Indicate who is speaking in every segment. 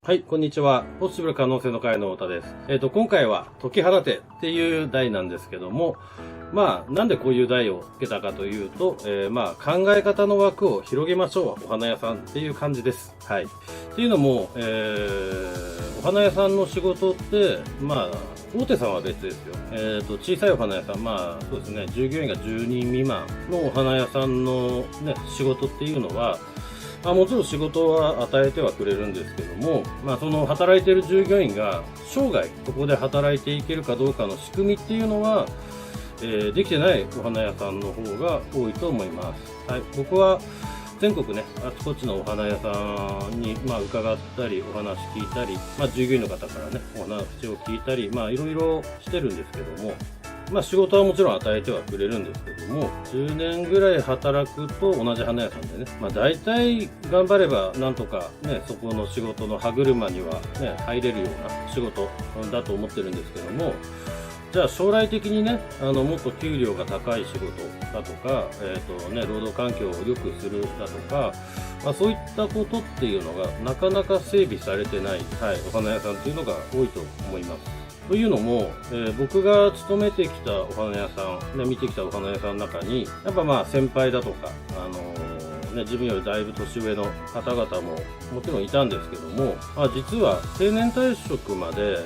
Speaker 1: はい、こんにちは。ポジティブ可能性の会の太田です。今回は解き放てっていう題なんですけども、なんでこういう題をつけたかというと、考え方の枠を広げましょう、お花屋さんっていう感じです。はい。っていうのも、お花屋さんの仕事って、大手さんは別ですよ。小さいお花屋さん、そうですね、従業員が10人未満のお花屋さんのね、仕事っていうのは、もちろん仕事は与えてはくれるんですけども、その働いている従業員が生涯ここで働いていけるかどうかの仕組みっていうのは、できてないお花屋さんの方が多いと思います。はい、僕は全国ね、あちこちのお花屋さんに、伺ったり、お話聞いたり、従業員の方からね、お話を聞いたり、いろいろしてるんですけども、仕事はもちろん与えてはくれるんですけども、10年ぐらい働くと同じ花屋さんでね、大体頑張ればなんとかね、そこの仕事の歯車にはね、入れるような仕事だと思ってるんですけども、じゃあ将来的にね、もっと給料が高い仕事だとか、労働環境を良くするだとか、そういったことっていうのがなかなか整備されてない、お花屋さんっていうのが多いと思います。というのも、僕が勤めてきたお花屋さん、見てきたお花屋さんの中に、やっぱ先輩だとか、自分よりだいぶ年上の方々ももちろんいたんですけども、実は定年退職まで、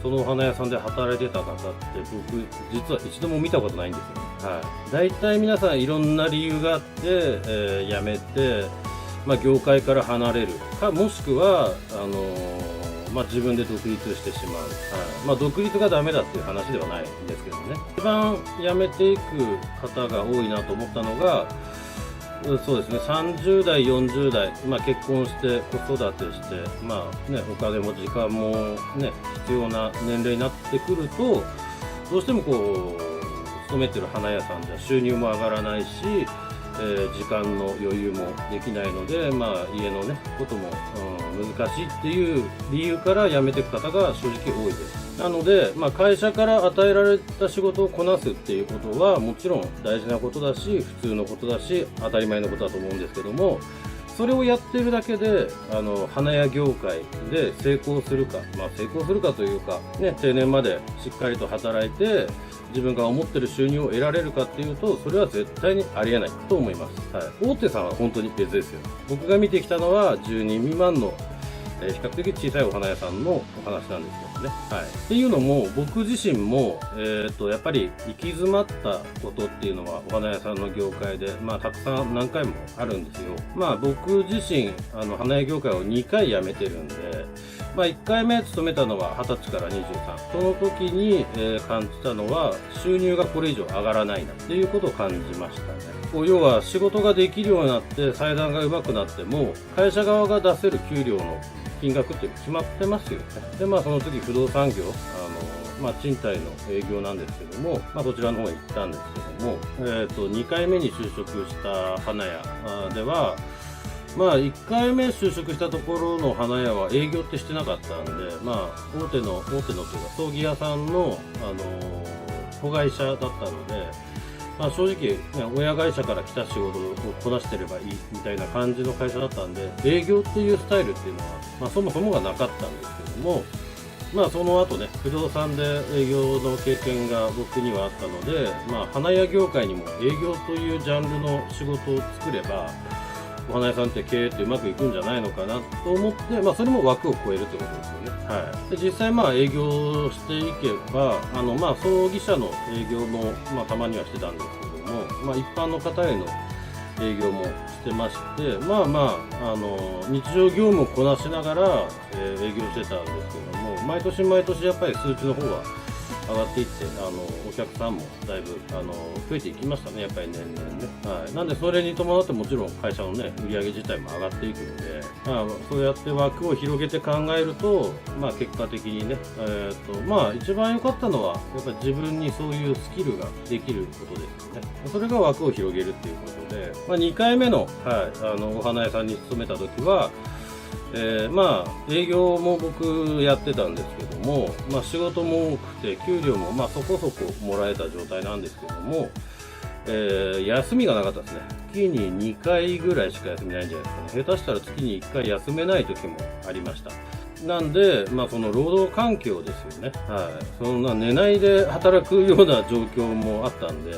Speaker 1: そのお花屋さんで働いてた方って僕、実は一度も見たことないんですよね。はい。大体皆さんいろんな理由があって、辞めて、業界から離れるか、もしくは、自分で独立してしまう。独立がダメだっていう話ではないんですけどね。一番辞めていく方が多いなと思ったのが、そうですね、30代、40代、結婚して子育てして、お金も時間もね、必要な年齢になってくると、どうしても勤めてる花屋さんじゃ収入も上がらないし、時間の余裕もできないので、家のね、ことも、難しいっていう理由から辞めていく方が正直多いです。なので、会社から与えられた仕事をこなすっていうことはもちろん大事なことだし、普通のことだし、当たり前のことだと思うんですけども、それをやってるだけで、花屋業界で成功するか、成功するかというか、ね、定年までしっかりと働いて、自分が思ってる収入を得られるかっていうと、それは絶対にありえないと思います。はい。大手さんは本当に別ですよ。僕が見てきたのは10人未満の、比較的小さいお花屋さんのお話なんですけどね。はい。っていうのも、僕自身も、やっぱり行き詰まったことっていうのは、お花屋さんの業界で、たくさん何回もあるんですよ。僕自身、花屋業界を2回辞めてるんで、1回目勤めたのは20歳から23。その時に、感じたのは、収入がこれ以上上がらないなっていうことを感じましたね。要は仕事ができるようになって、裁断が上手くなっても、会社側が出せる給料の金額って決まってますよね。で、その時不動産業、賃貸の営業なんですけども、こちらの方に行ったんですけども、2回目に就職した花屋では、1回目就職したところの花屋は営業ってしてなかったんで、大手のというか、葬儀屋さんの、子会社だったので、正直、親会社から来た仕事をこなしてればいいみたいな感じの会社だったんで、営業っていうスタイルっていうのは、そもそもがなかったんですけども、その後ね、不動産で営業の経験が僕にはあったので、花屋業界にも営業というジャンルの仕事を作れば、お花屋さんって経営ってうまくいくんじゃないのかなと思って、それも枠を超えるってことですよね。はい。で、実際営業していけば、葬儀社の営業も、たまにはしてたんですけども、一般の方への営業もしてまして、日常業務をこなしながら、営業してたんですけども、毎年毎年やっぱり数値の方は上がっていって、お客さんもだいぶ、増えていきましたね、やっぱり年々ね。はい。なんで、それに伴ってもちろん会社のね、売り上げ自体も上がっていくので、そうやって枠を広げて考えると、結果的にね、一番良かったのは、やっぱり自分にそういうスキルができることですよね。それが枠を広げるっていうことで、2回目の、お花屋さんに勤めた時は、営業も僕やってたんですけども、仕事も多くて給料もそこそこもらえた状態なんですけども、休みがなかったですね。月に2回ぐらいしか休みないんじゃないですかね。下手したら月に1回休めない時もありました。なんで、その労働環境ですよね。はい。そんな寝ないで働くような状況もあったんで、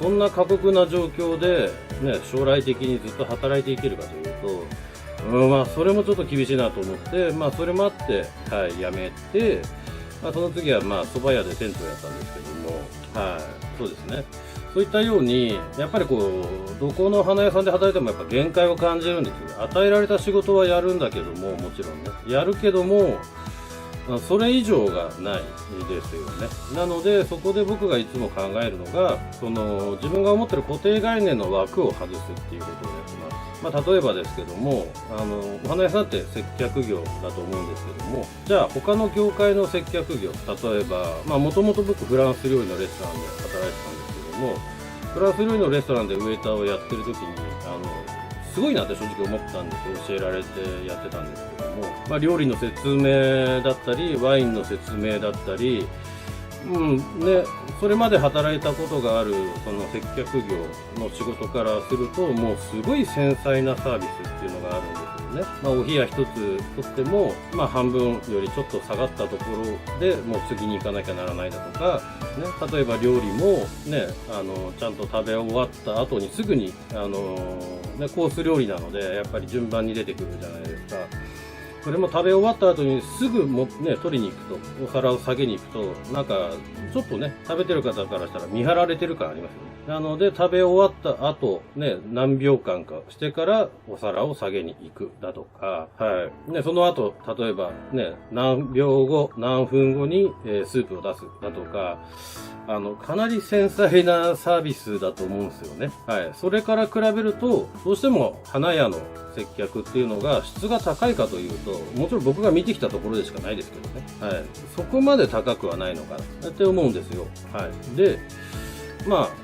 Speaker 1: そんな過酷な状況で、ね、将来的にずっと働いていけるかというと、それもちょっと厳しいなと思って、それもあって、はい、辞めて、その次は蕎麦屋で店長やったんですけども、はい、そうですね。そういったように、やっぱりどこの花屋さんで働いてもやっぱ限界を感じるんですよね。与えられた仕事はやるんだけども、もちろんね。やるけども、それ以上がないですよね。なので、そこで僕がいつも考えるのが、自分が思ってる固定概念の枠を外すっていうことをやってます。例えばですけども、お花屋さんって接客業だと思うんですけども、じゃあ他の業界の接客業、例えば、もともと僕フランス料理のレストランで働いてたんですけども、フランス料理のレストランでウェイターをやってる時に、すごいなって正直思ったんですよ。教えられてやってたんですけども、料理の説明だったり、ワインの説明だったり、それまで働いたことがあるその接客業の仕事からすると、もうすごい繊細なサービスっていうのがあるんですよね。お冷や一つとっても、半分よりちょっと下がったところでもう次に行かなきゃならないだとか、ね、例えば料理もね、ちゃんと食べ終わった後にすぐに、コース料理なので、やっぱり順番に出てくるじゃないですか。それも食べ終わった後にすぐ取りに行くと、お皿を下げに行くと、なんか、ちょっとね、食べてる方からしたら見張られてる感ありますよね。なので、食べ終わった後、何秒間かしてからお皿を下げに行くだとか、はい。その後、例えば何秒後、何分後にスープを出すだとか、かなり繊細なサービスだと思うんですよね。はい。それから比べると、どうしても花屋の接客っていうのが質が高いかというと、もちろん僕が見てきたところでしかないですけどね。はい。そこまで高くはないのかなって思うんですよ。はい。で、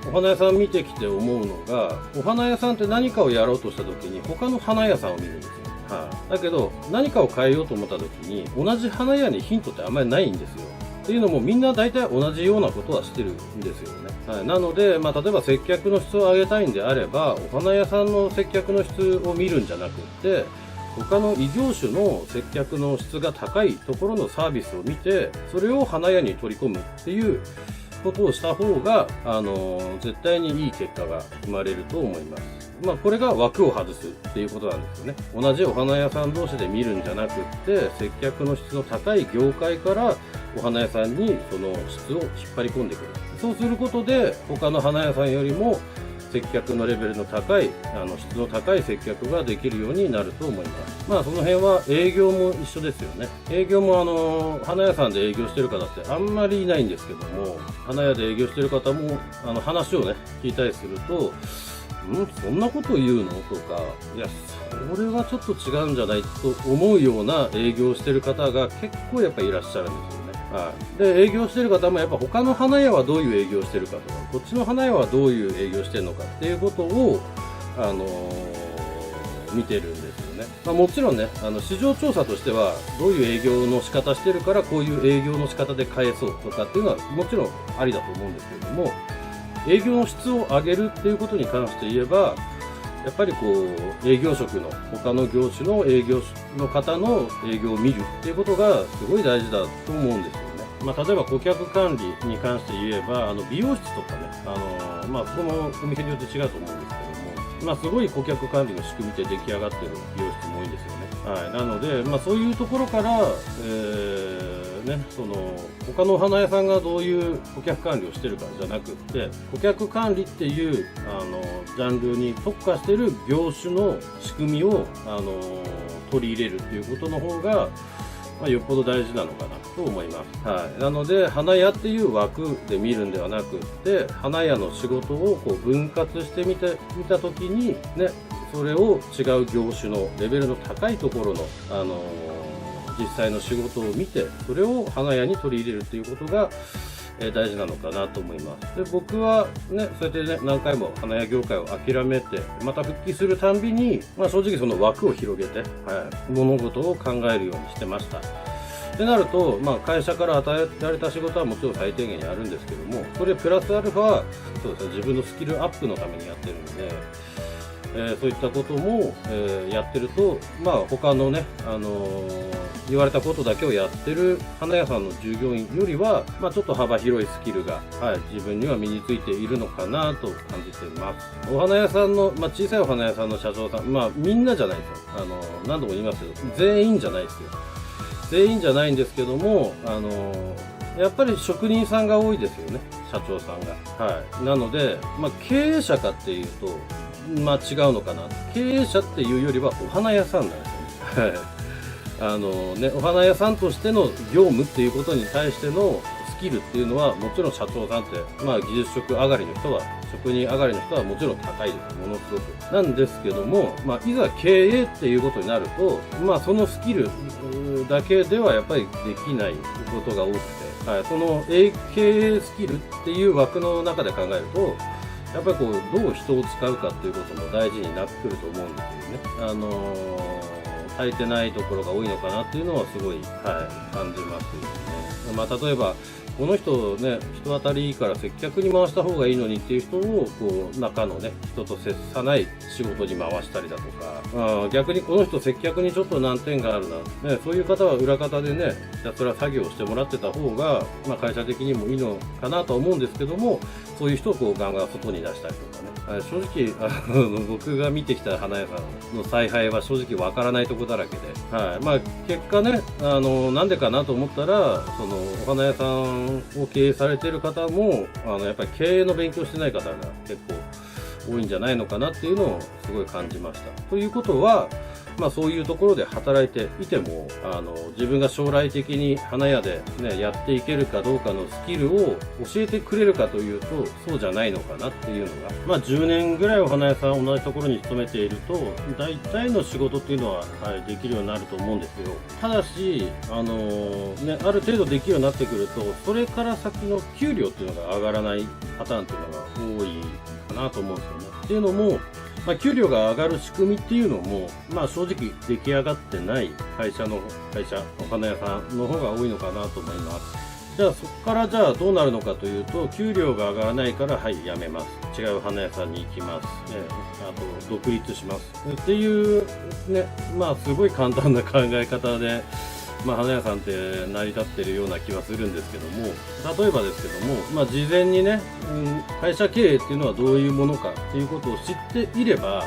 Speaker 1: お花屋さん見てきて思うのが、お花屋さんって何かをやろうとした時に他の花屋さんを見るんですよ。はい。だけど、何かを変えようと思った時に、同じ花屋にヒントってあんまりないんですよ。っていうのもみんな大体同じようなことはしてるんですよね。はい、なので、例えば接客の質を上げたいんであれば、お花屋さんの接客の質を見るんじゃなくって、他の異業種の接客の質が高いところのサービスを見て、それを花屋に取り込むっていうことをした方が、絶対にいい結果が生まれると思います。これが枠を外すっていうことなんですよね。同じお花屋さん同士で見るんじゃなくって、接客の質の高い業界からお花屋さんにその質を引っ張り込んでくる。そうすることで、他の花屋さんよりも接客のレベルの高い、質の高い接客ができるようになると思います。その辺は営業も一緒ですよね。営業も花屋さんで営業してる方ってあんまりいないんですけども、花屋で営業してる方も、話をね、聞いたりすると、そんなこと言うのとか、いや、それはちょっと違うんじゃないと思うような営業してる方が結構やっぱいらっしゃるんですよね。はい。で、営業してる方もやっぱ他の花屋はどういう営業してるかとか、こっちの花屋はどういう営業してるのかっていうことを、見てるんですよね。もちろんね、市場調査としては、どういう営業の仕方してるから、こういう営業の仕方で返そうとかっていうのはもちろんありだと思うんですけれども、営業の質を上げるっていうことに関して言えば、やっぱり営業職の他の業種の営業の方の営業を見るっていうことがすごい大事だと思うんですよね。例えば顧客管理に関して言えば、美容室とかね、そこもお店によって違うと思うんですけども、すごい顧客管理の仕組みって出来上がってる美容室も多いんですよね。はい。なので、そういうところから、他のお花屋さんがどういう顧客管理をしてるかじゃなくって、顧客管理っていう、ジャンルに特化している業種の仕組みを、取り入れるっていうことの方が、よっぽど大事なのかなと思います。はい。なので、花屋っていう枠で見るんではなくって、花屋の仕事を分割してみたときに、ね、それを違う業種のレベルの高いところの、実際の仕事を見て、それを花屋に取り入れるということが、大事なのかなと思います。で、僕はね、そうやってね、何回も花屋業界を諦めて、また復帰するたんびに、正直その枠を広げて、はい、物事を考えるようにしてました。ってなると、会社から与えられた仕事はもちろん最低限やるんですけども、それプラスアルファ、そうですね、自分のスキルアップのためにやってるので、そういったことも、やってると、他のね、言われたことだけをやってる花屋さんの従業員よりは、ちょっと幅広いスキルが、自分には身についているのかなと感じています。お花屋さんの、小さいお花屋さんの社長さん、みんなじゃないですよ。何度も言いますけど、全員じゃないですよ。全員じゃないんですけども、やっぱり職人さんが多いですよね、社長さんが。なので、経営者かっていうと、違うのかな。経営者っていうよりはお花屋さんなんですよね。お花屋さんとしての業務っていうことに対してのスキルっていうのは、もちろん社長さんって、技術職上がりの人は、職人上がりの人はもちろん高いです。ものすごく。なんですけども、いざ経営っていうことになると、そのスキルだけではやっぱりできないことが多くて、その経営スキルっていう枠の中で考えると、やっぱりどう人を使うかっていうことも大事になってくると思うんですよね。足りてないところが多いのかなっていうのはすごい、感じますよね。例えば、この人ね、人当たりいいから接客に回した方がいいのにっていう人を、中のね、人と接さない仕事に回したりだとか、逆にこの人接客にちょっと難点があるな、そういう方は裏方でね、ひたすら作業をしてもらってた方が、会社的にもいいのかなとは思うんですけども、そういう人をガンガン外に出したりとかね。正直、僕が見てきた花屋さんの采配は正直わからないとこだらけで、結果ね、なんでかなと思ったら、お花屋さんを経営されている方も、やっぱり経営の勉強してない方が結構多いんじゃないのかなっていうのをすごい感じました。ということは、そういうところで働いていても、自分が将来的に花屋でね、やっていけるかどうかのスキルを教えてくれるかというと、そうじゃないのかなっていうのが、10年ぐらいお花屋さん同じところに勤めていると、大体の仕事っていうのは、できるようになると思うんですよ。ただし、ある程度できるようになってくると、それから先の給料っていうのが上がらないパターンっていうのが多いかなと思うんですよね。っていうのも、給料が上がる仕組みっていうのも、正直出来上がってない会社、お花屋さんの方が多いのかなと思います。じゃあそこからどうなるのかというと、給料が上がらないから、辞めます。違う花屋さんに行きます。あと、独立します。っていう、ね、すごい簡単な考え方で、花屋さんって成り立ってるような気はするんですけども、例えばですけども、事前にね、会社経営っていうのはどういうものかっていうことを知っていれば、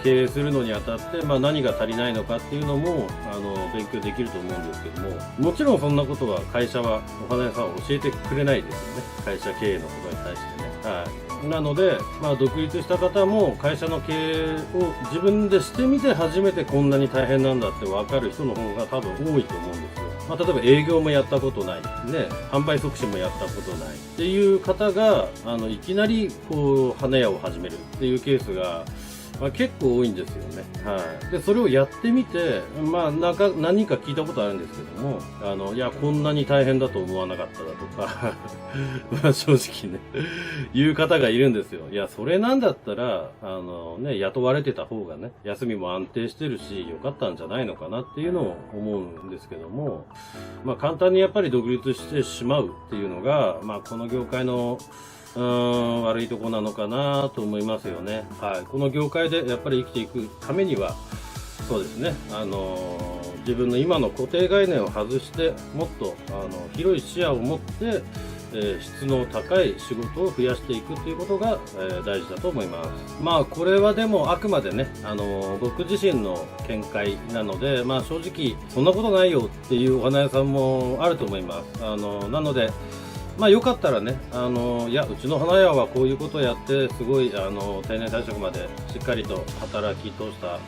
Speaker 1: 経営するのにあたって、何が足りないのかっていうのも、勉強できると思うんですけども、もちろんそんなことは会社は、お花屋さんは教えてくれないですよね。会社経営のことに対してね。なので、独立した方も会社の経営を自分でしてみて初めてこんなに大変なんだって分かる人の方が多分多いと思うんですよ。例えば営業もやったことない、販売促進もやったことないっていう方が、いきなり花屋を始めるっていうケースが、結構多いんですよね。で、それをやってみて、何人か聞いたことあるんですけども、いや、こんなに大変だと思わなかっただとか、正直ね、言う方がいるんですよ。いや、それなんだったら、雇われてた方がね、休みも安定してるし、良かったんじゃないのかなっていうのを思うんですけども、簡単にやっぱり独立してしまうっていうのが、この業界の悪いとこなのかなと思いますよね。この業界でやっぱり生きていくためには、そうですね、自分の今の固定概念を外して、もっと広い視野を持って、質の高い仕事を増やしていくということが、大事だと思います。これはでもあくまでね、僕自身の見解なので、正直、そんなことないよっていうお花屋さんもあると思います。なので、よかったらね、いや、うちの花屋はこういうことをやって、すごい、定年退職までしっかりと働き通した、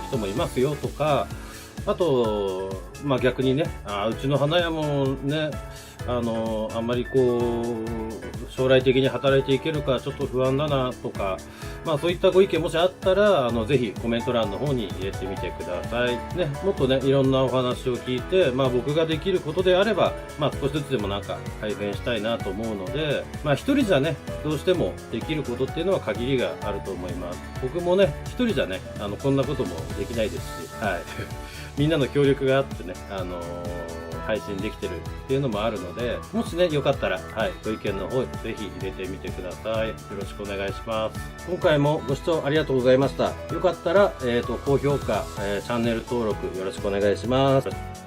Speaker 1: 人もいますよとか、あと、逆にね、うちの花屋もね、あんまり将来的に働いていけるかちょっと不安だなとか、そういったご意見もしあったら、ぜひコメント欄の方に入れてみてください。ね、もっとね、いろんなお話を聞いて、僕ができることであれば、少しずつでも改善したいなと思うので、一人じゃね、どうしてもできることっていうのは限りがあると思います。僕もね、一人じゃね、こんなこともできないですし、みんなの協力があってね、配信できてるっていうのもあるので、もしね、よかったら、はい、ご意見の方、ぜひ入れてみてください。よろしくお願いします。今回もご視聴ありがとうございました。よかったら、高評価、チャンネル登録よろしくお願いします。